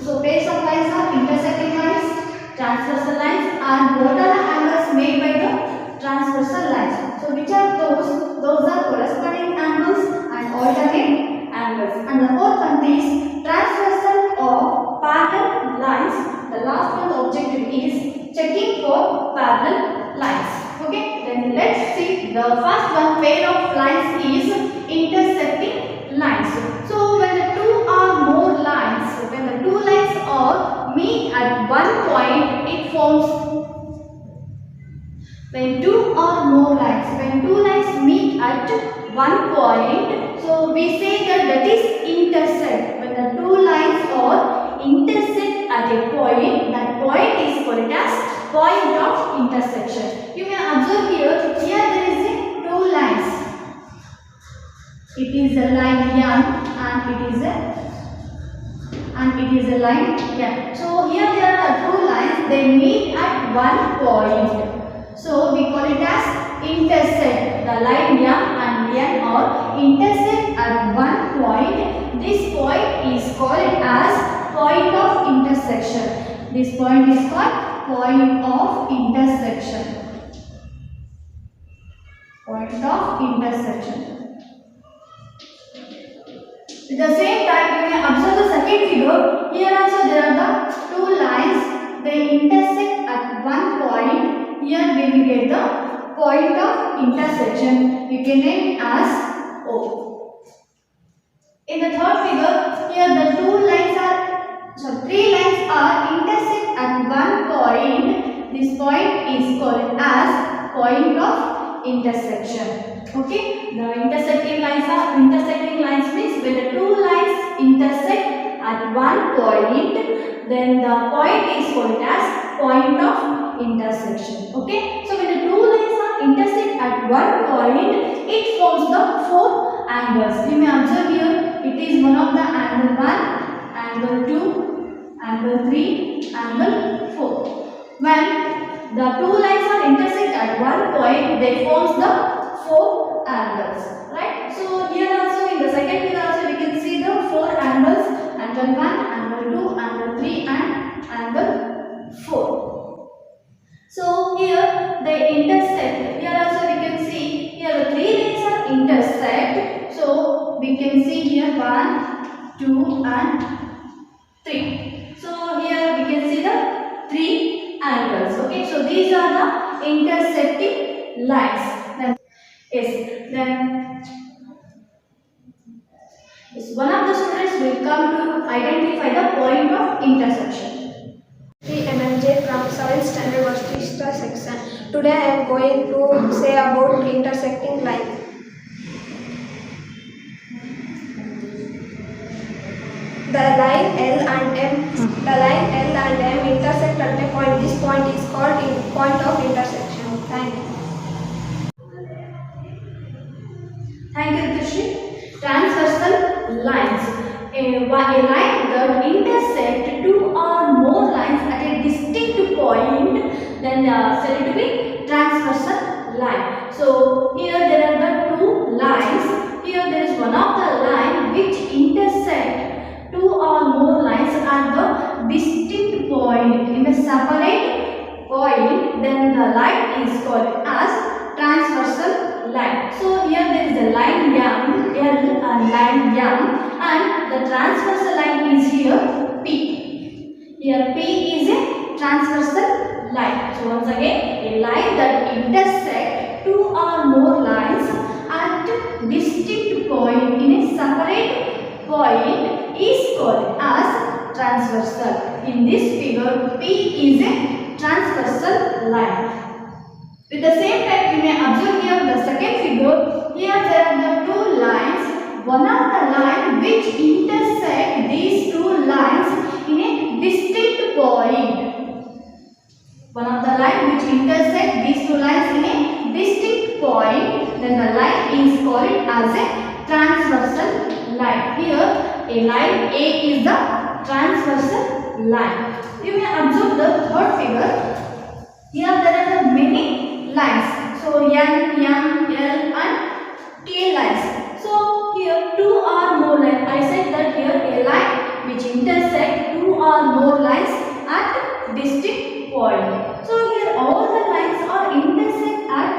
So pairs of lines are intersecting lines, transversal lines, and what are the angles made by the transversal lines? So which are those? Those are corresponding angles and alternate angles. And the fourth one is transversal or parallel lines. The last one objective is checking for parallel lines. Okay, then let's see the first one. Pair of lines is intersecting lines. So when the two or more lines, when the two lines are meet at one point, it forms. When two or more lines, when two lines meet at one point, so we say that is intersect. When the two lines are intersect at a point, that point is called as point of intersection. You may observe here there is a two lines. It is a line M and it is a line N. So here there are two lines, they meet at one point. So we call it as intersect. The line M and N are intersect at one point. This point is called as point of intersection. This point is called point of intersection. Point of intersection. At the same time, you can observe the second figure. Here also there are the two lines. They intersect at one point. Here we will get the point of intersection. You can name as O. In the third figure, here the three lines are intersect at one point. This point is called as point of intersection. Okay, the intersecting lines means when the two lines intersect at one point, then the point is called as point of intersection. Okay, so when the two lines are intersect at one point, it forms the four angles. You may observe here, it is one of the angle 1, angle 2, angle 3, angle 4. When the two lines are intersect at one point, they forms the four angles, right? So here also in the second figure also we can see the four angles, angle 1, angle 2, angle 3 and angle 4. So here they intersect. Here also we can see here the three lines are intersect. So we can see here 1, 2 and 3. So here we can see the three angles. Okay, so these are the intersecting lines. Then one of the students will come to identify the point of intersection. MMJ from 7th standard Vashishta section. Today I am going to say about intersecting line. The line L and M intersect at a point. This point is called point of intersection. Thank you. Thank you, Ritushri. Transversal lines. A line that intersect two or more lines at a distinct point, then said to be transversal line. So here there are the two lines. Here there is one of the line which intersect two or more lines at the distinct point in a separate point. Then the line is called as transversal line. So here there is a line M, L and line M, and the transversal line is here P. Here P is a transversal line. So once again, a line that intersect two or more lines at distinct point in a separate point is called as transversal. In this figure, P is a transversal line. With the same time, you may observe here the second figure. Here there are the two lines. One of the line which intersect these two lines in a distinct point. One of the line which intersect these two lines in a distinct point. Then the line is called as a transversal line. Here a line A is the transversal line. You may observe the third figure. Here there are many lines. So N, M, L and K lines. So here two or more lines. I said that here a line which intersect two or more lines at distinct point. So here all the lines are intersect at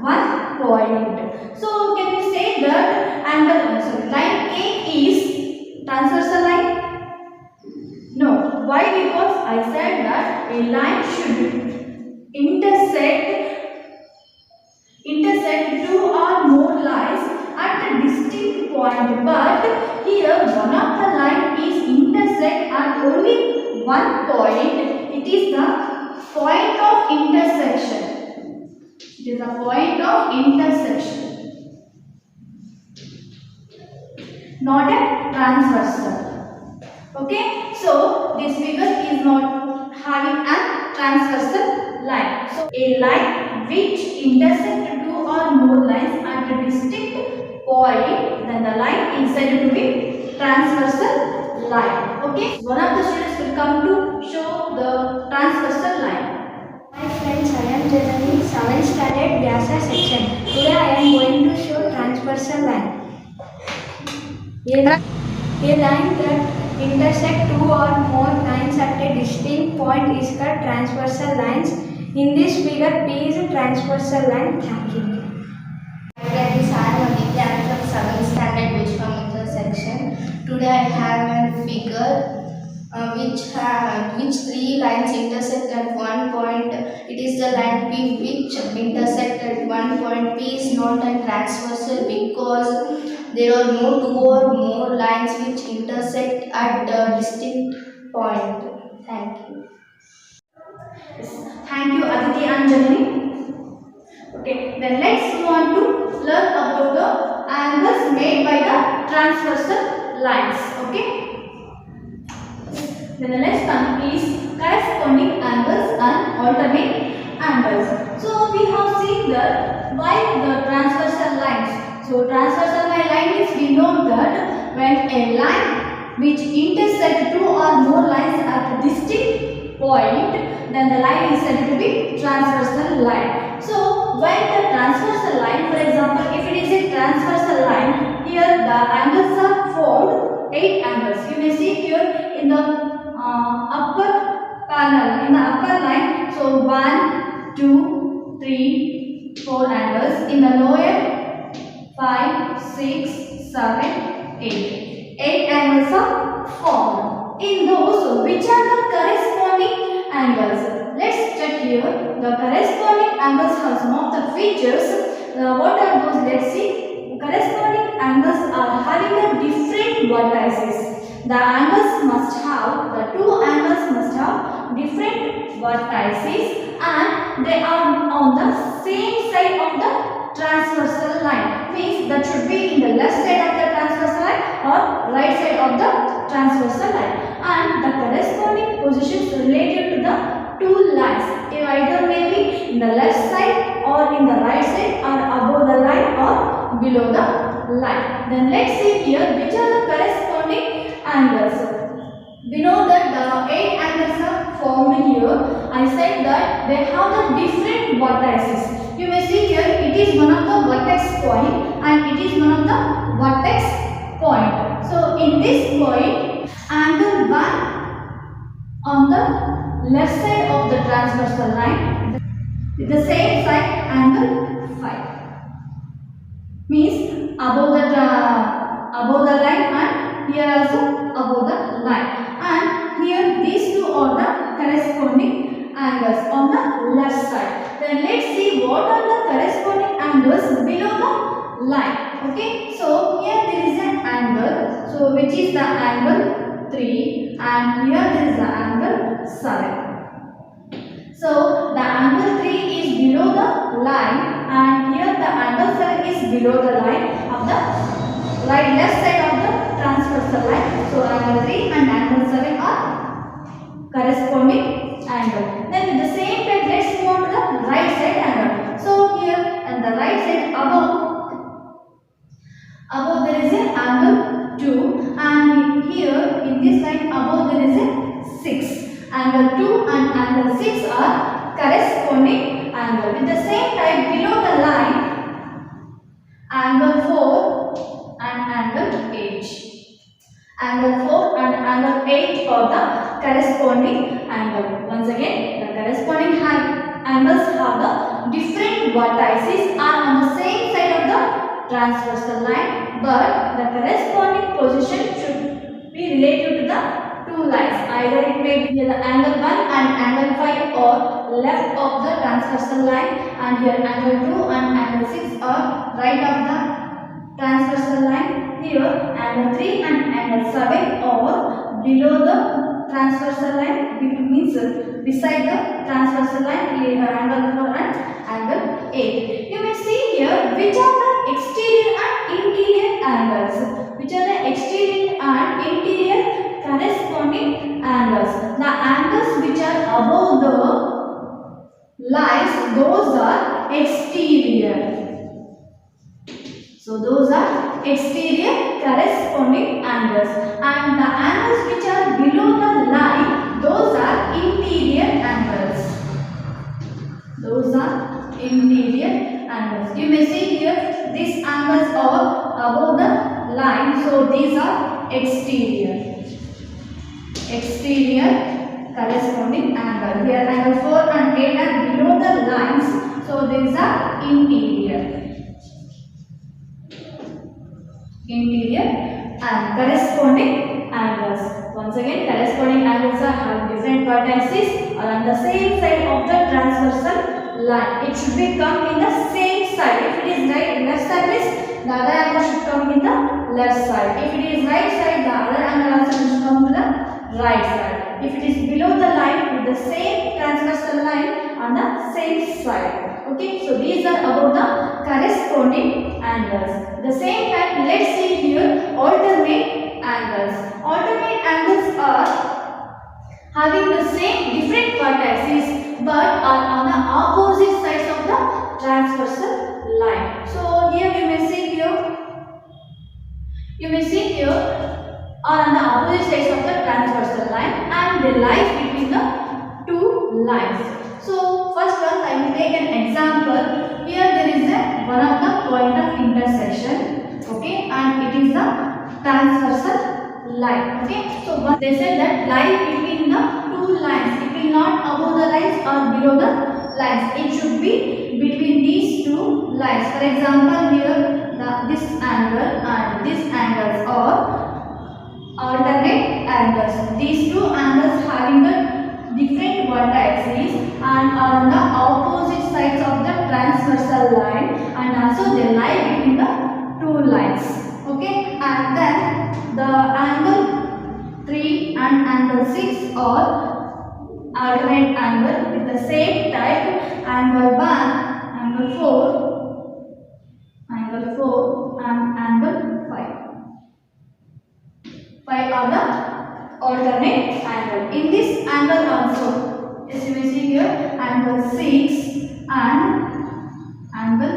one point. So can we say that line A is transversal line? No. Why? Because I said that a line should intersect two or more lines at a distinct point, but here one of the line is intersect at only one point. It is the point of intersection. It is the point of intersection, not a transversal. Okay, so this figure is not having a transversal line. So a line which intersect two or more lines at a distinct point, then the line is said to be transversal line. Okay, one of the students will come to show the transversal line. Hi friends, I am Janani, 7th standard Vyasa section. Today I am going to show transversal line. A line that intersect two or more lines at a distinct point is called transversal lines. In this figure, P is a transversal line. Thank you. Hi friends, I am Aditya. I am from 7th standard Vishwamitra section. Today I have a figure which three lines intersect at one point. It is the line P which intersect at one point. P is not a transversal because there are no two or more lines which intersect at a distinct point. Thank you. Yes. Thank you, Aditi and Janani. Okay, then let's move on to learn about the angles made by the transversal lines. Okay. Then the next one is corresponding angles and alternate angles. So we have seen that why the transversal lines. So transversal line is, we know that when a line which intersect two or more lines at a distinct point, then the line is said to be transversal line. So when the transversal line, for example, if it is a transversal line, here the angles are formed 8 angles. You may see here in the upper panel, in the upper line, so 1, 2, 3, 4 angles. In the lower 5, 6, 7, 8. 8 angles are formed. In those, which are the corresponding angles? Let's check here. The corresponding angles have some of the features. What are those? Let's see. Corresponding angles are having the different vertices. The angles must have, the two angles must have different vertices and they are on the same side of the transversal line. Means that should be in the left side of the transversal line or right side of the transversal line. And the corresponding positions related to the two lines. Either may be in the left side or in the right side or above the line or below the line. Then let's see here which are the corresponding angles. We know that the 8 angles are formed here. I said that they have the different vertices. You may see here it is one of the vertex point and it is one of the vertex point. So in this point, angle 1 on the left side of the transversal line with the same side angle 5 means above the line and here also above the line, and here these two are the corresponding angles on the left side. Then let's see what are the corresponding angles below the line. Okay, so here there is an angle, so which is the angle 3 and here there is the angle 7. So the angle 3 is below the line and here the angle 7 is below the line of the left side of the transversal line. So angle 3 and angle 7 are corresponding angle. Then with the same time let's move on to the right side angle. So here on the right side above there is an angle 2 and here in this line above there is a 6. Angle 2 and angle 6 are corresponding angle. With the same type below the line angle 4 and angle 8. Angle 4 and angle 8 are the corresponding angle. Once again, the corresponding angles have the different vertices are on the same side of the transversal line, but the corresponding position should be related to the two lines. Either it may be the angle 1 and angle 5 or left of the transversal line, and here angle 2 and angle 6 are right of the transversal line. Here angle 3 and angle 7 are below the transversal line, which means beside the transversal line. Here angle 4 and angle 8. You may see here which are the exterior and interior angles. Which are the exterior and interior corresponding angles. The angles which are above the lines, those are exterior. So those are exterior corresponding angles, and the angles which are below the line, those are interior angles. Those are interior angles. You may see here these angles are above the line, so these are exterior. Exterior corresponding angle. Here angle 4 and 8 are below the lines, so these are interior. Interior and corresponding angles. Once again, corresponding angles are have different vertices are on the same side of the transversal line. It should be come in the same side. If it is left side, means the other angle should come in the left side. If it is right side, the other angle also should come to the right side. If it is below the line, with the same transversal line on the same side. Okay, so these are about the corresponding angles. The same time, let's see here alternate angles. Alternate angles are having the same different vertices but are on the opposite sides of the transversal line. So here you may see here are on the opposite sides of the transversal line, and they lie between the two lines. So first one, I will take an example. Here there is one of the point of intersection, okay, and it is the transversal line. Okay, so what they said that lie between the two lines. It will not above the lines or below the lines. It should be between these two lines. For example, here this angle and this angles are alternate angles. These two angles having the different vertices and are on the opposite sides of the transversal line, and also they lie between the two lines. Okay, and then the angle 3 and angle 6 are alternate angle with the same type. Angle 1, angle 4 and angle 5. 5 are the alternate angle. In this angle also, as you may see here, angle 6 and angle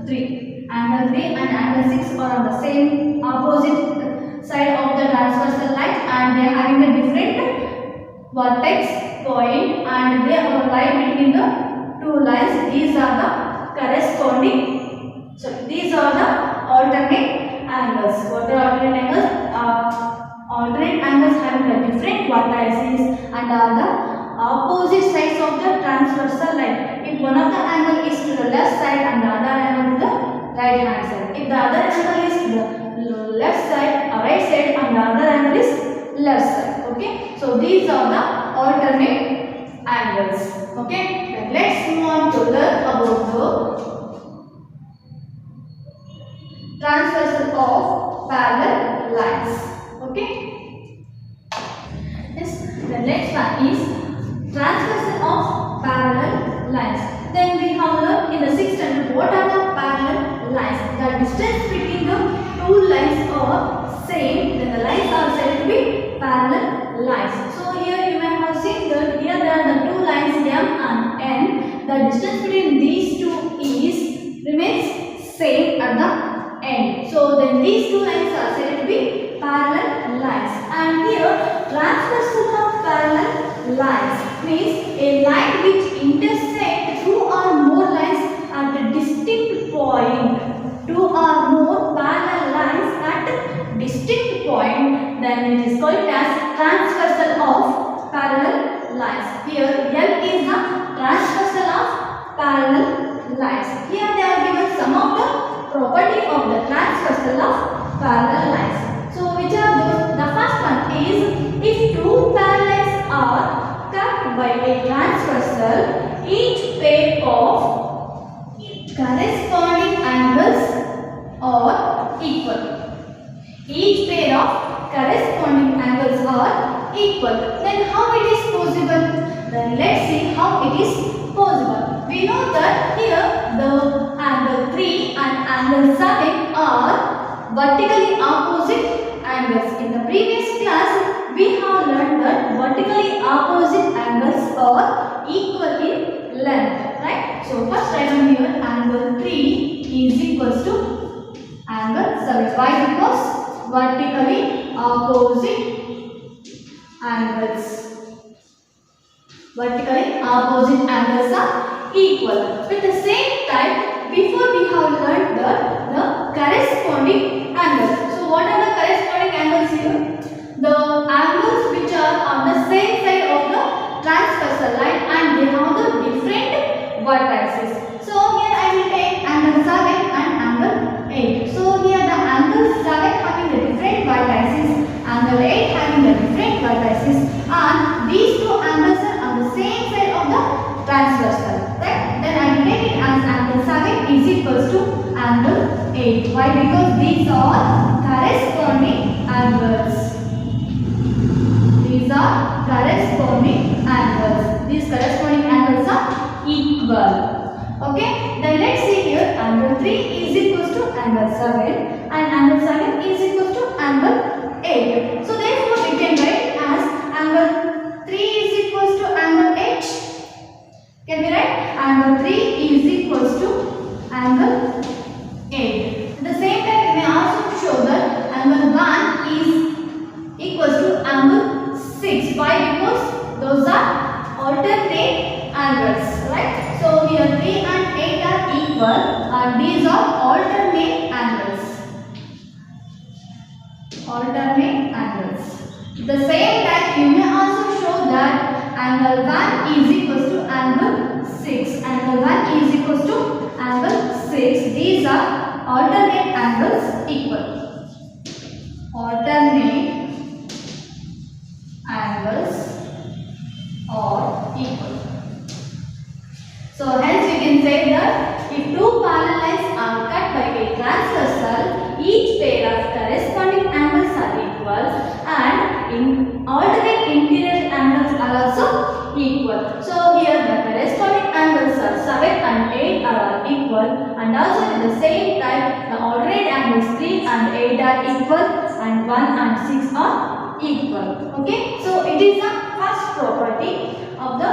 3. Angle 3 and angle 6 are on the same opposite side of the transversal line, and they are having a different vertex point, and they are lie between the two lines. These are the corresponding. So these are the alternate angles. What are alternate angles? Alternate angles having the different vertices and are the opposite sides of the transversal line. If one of the angle is to the left side and the other angle to the right hand side. If the other angle is to the left side or right side and the other angle is left side. Okay. So these are the alternate angles. Okay. Then let's move on to learn about the transversal of parallel lines. Okay. Yes. The next one is transversal of parallel lines. Then we have learned in the 6th standard what are the parallel lines. The distance between the two lines are same. Then the lines are said to be parallel lines. So here you may have seen that here there are the two lines M and N. The distance between these two remains same at the end. So then these two lines are said to be parallel lines. And here transversal of parallel lines means a line which intersects two or more lines at a distinct point. Two or more parallel lines at a distinct point, then it is called as transversal of Then let's see how it is possible. We know that here the angle 3 and angle 7 are vertically opposite angles. In the previous class, we have learned that vertically opposite angles are equal in length, right? So first write down here angle 3 is equals to angle 7. Why? Because vertically opposite angles. Vertically opposite angles are equal. At the same time, before we have learned the corresponding angles. So what are the corresponding angles here? The angles which are on the same side of the transversal line and they have the different vertices. So here I will take angle 7 and angle 8. So here the angle 7 having the different vertices, angle 8 having the different vertices, and these two angles are on the same side of the transversal. Right? Then I will take it as angle 7 is equals to angle 8. Why? Because these are corresponding angles. These are corresponding angles. These corresponding angles are equal. Okay. Then let's see here. Angle 3 is equals to angle 7 and angle 7 is equals to angle 8. So therefore we can write as angle 3 is equals to angle 8. Can we write? Angle 3 is equals to angle 8. At the same time, we may also show that angle 1 is equals to angle 6. Why? Because those are alternate angles, right? So here 3 and 8 are equal and these are alternate angles. Alternate angles. At the same time, you may also show that angle 1 is equals to angle 6. Angle 1 is equals to angle 6. These are alternate angles equal. Alternate angles are equal. So hence we can say that if two parallel lines are cut by a transversal, each pair of corresponding angles are equal and in alternate interior angles are also equal. So here the corresponding angles are 7 and 8 are equal and also at the same time the alternate angles 3 and 8 are equal and 1 and 6 are equal. Okay. So it is the first property of the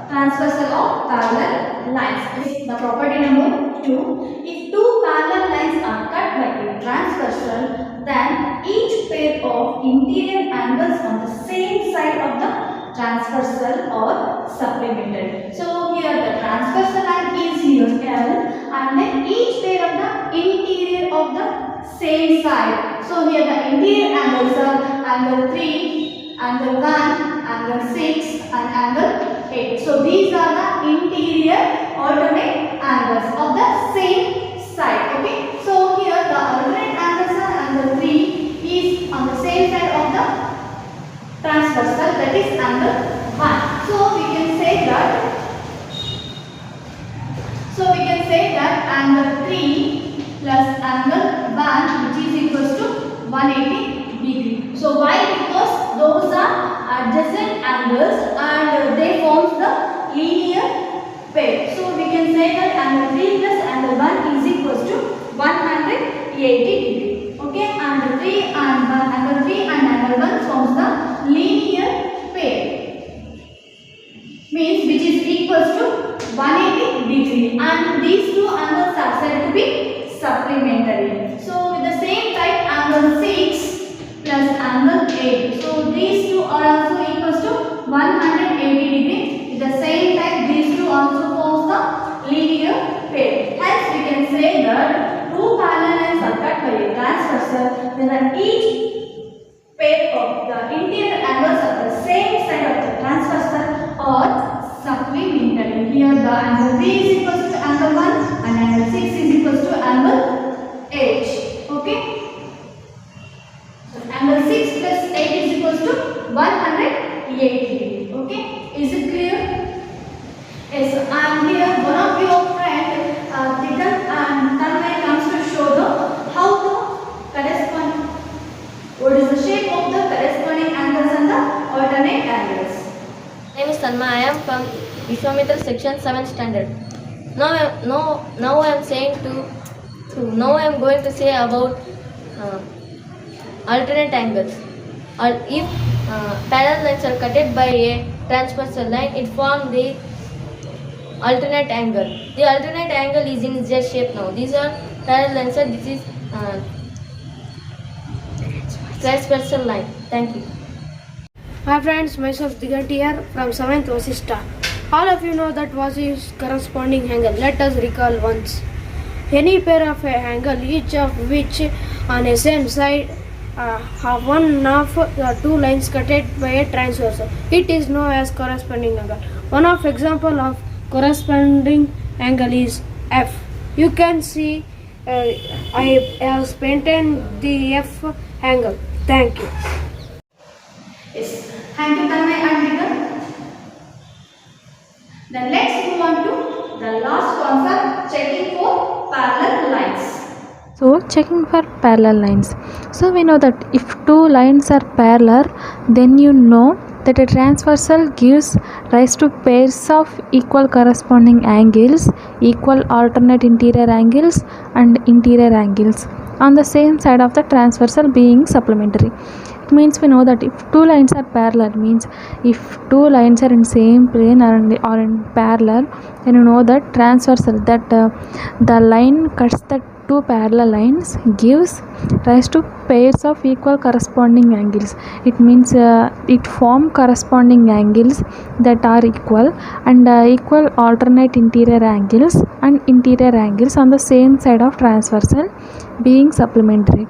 transversal or parallel lines. The property number 2. If two parallel lines are cut by a transversal, then each pair of interior angles on the same side of the transversal are supplemented. So here the transversal line is here L and then each pair of the interior of the same side. So here the interior angles are angle 3, angle 1, angle 6 and angle 8. So these are the interior alternate angles of the same side. Okay. So here the alternate angles are angle 3 is on the same side of the transversal, that is angle 1. So we can say that angle 3 plus angle 1 which is equals to 180 degree. So why? Because those are adjacent angles and they form the linear pair. So we can say that angle 3 plus angle 1 is equals to 180 degree. Okay, angle 3 and angle 1 forms the linear pair. Means which is equals to 180 degree and these two angles are said to be supplementary. So with the same type angle 6 plus angle 8. So these two are also equals to 180 degree. With the same type these two also forms the linear pair. Hence we can say that two parallel lines are cut by a transversal, then each pair of the interior angles of the same side of the transversal are supplementary. Here the angle 3 is equals to angle 1 and angle 6 is equals to angle 8. Okay. So angle 6 plus 8 is equals to 180 degree. Okay. Is it clear? Yes. And here one of your friend Titan and Tanmay comes to show the how the corresponding what is the shape of the corresponding angles and the alternate angles. Name is Sarma. I am from Vishwamitra section 7th standard. Now I am going to say about alternate angles. If parallel lines are cutted by a transversal line, it forms the alternate angle. The alternate angle is in Z shape now. These are parallel lines and this is transversal line. Thank you. Hi friends, myself Digat here from 7th Vasishtha. All of you know that was is corresponding angle. Let us recall once. Any pair of a angle, each of which on a same side have one of the two lines cutted by a transversal. It is known as corresponding angle. One of example of corresponding angle is F. You can see I have painted the F angle. Thank you. Yes. Thank you, Tanmay and Vigan. Then let's move on to the last concept, checking for parallel lines. So checking for parallel lines. So we know that if two lines are parallel, then you know that a transversal gives rise to pairs of equal corresponding angles, equal alternate interior angles and interior angles on the same side of the transversal being supplementary. It means we know that if two lines are parallel, means if two lines are in same plane or in parallel, then you know that transversal, that the line cuts the two parallel lines gives rise to pairs of equal corresponding angles. It means it form corresponding angles that are equal and equal alternate interior angles and interior angles on the same side of transversal being supplementary.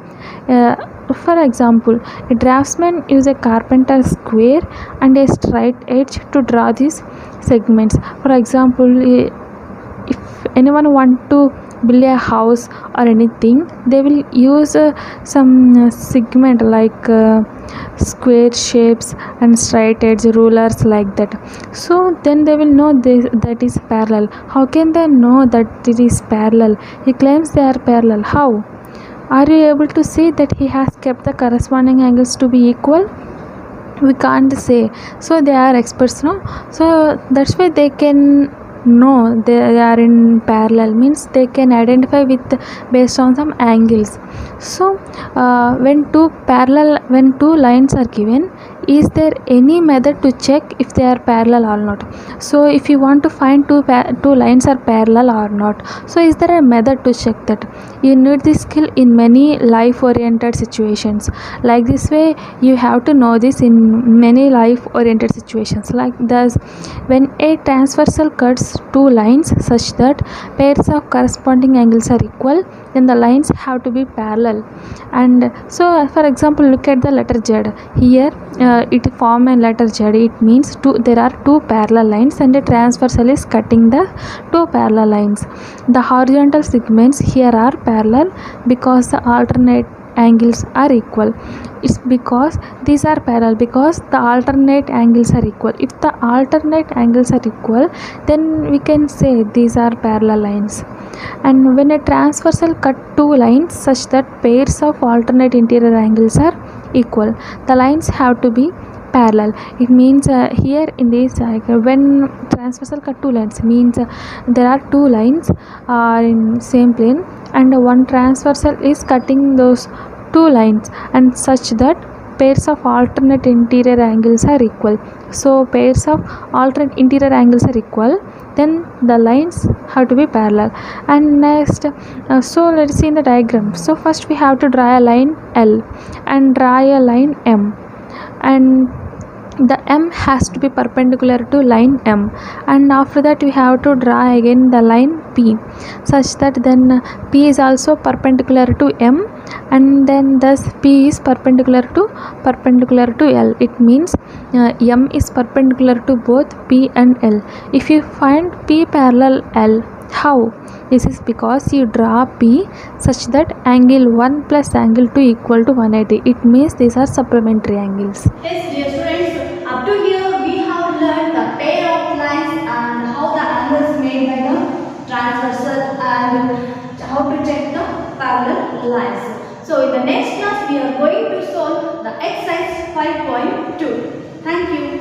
For example, a draftsman uses a carpenter's square and a straight edge to draw these segments. For example, if anyone want to build a house or anything, they will use some segment like square shapes and straight edge rulers like that. So then they will know that is parallel. How can they know that it is parallel? He claims they are parallel. How? Are you able to see that he has kept the corresponding angles to be equal? We can't say. So they are experts, no? So that's why they can know they are in parallel, means they can identify with based on some angles. So when two lines are given, is there any method to check if they are parallel or not? So if you want to find two lines are parallel or not, so is there a method to check that? You need this skill in many life oriented situations. Like this way you have to know this in many life oriented situations. Like thus, when a transversal cuts two lines such that pairs of corresponding angles are equal, then the lines have to be parallel. And so for example, look at the letter Z. Here it form a letter Z. It means there are two parallel lines and a transversal is cutting the two parallel lines. The horizontal segments here are parallel because the alternate angles are equal. It's because these are parallel because the alternate angles are equal. If the alternate angles are equal, then we can say these are parallel lines. And when a transversal cut two lines such that pairs of alternate interior angles are equal, the lines have to be parallel. It means here in this diagram, when transversal cut two lines, means there are two lines in same plane and one transversal is cutting those two lines and such that pairs of alternate interior angles are equal. So pairs of alternate interior angles are equal, then the lines have to be parallel. And next, so let's see in the diagram. So first we have to draw a line L and draw a line M, and the M has to be perpendicular to line M, and after that we have to draw again the line P such that then P is also perpendicular to M, and then thus P is perpendicular to L. It means M is perpendicular to both P and L. If you find P parallel L, how? This is because you draw P such that angle 1 plus angle 2 equal to 180. It means these are supplementary angles. Yes, dear students, up to here we have learned the pair of lines and how the angles made by the transversal and how to check the parallel lines. So in the next class we are going to solve the exercise 5.2. Thank you.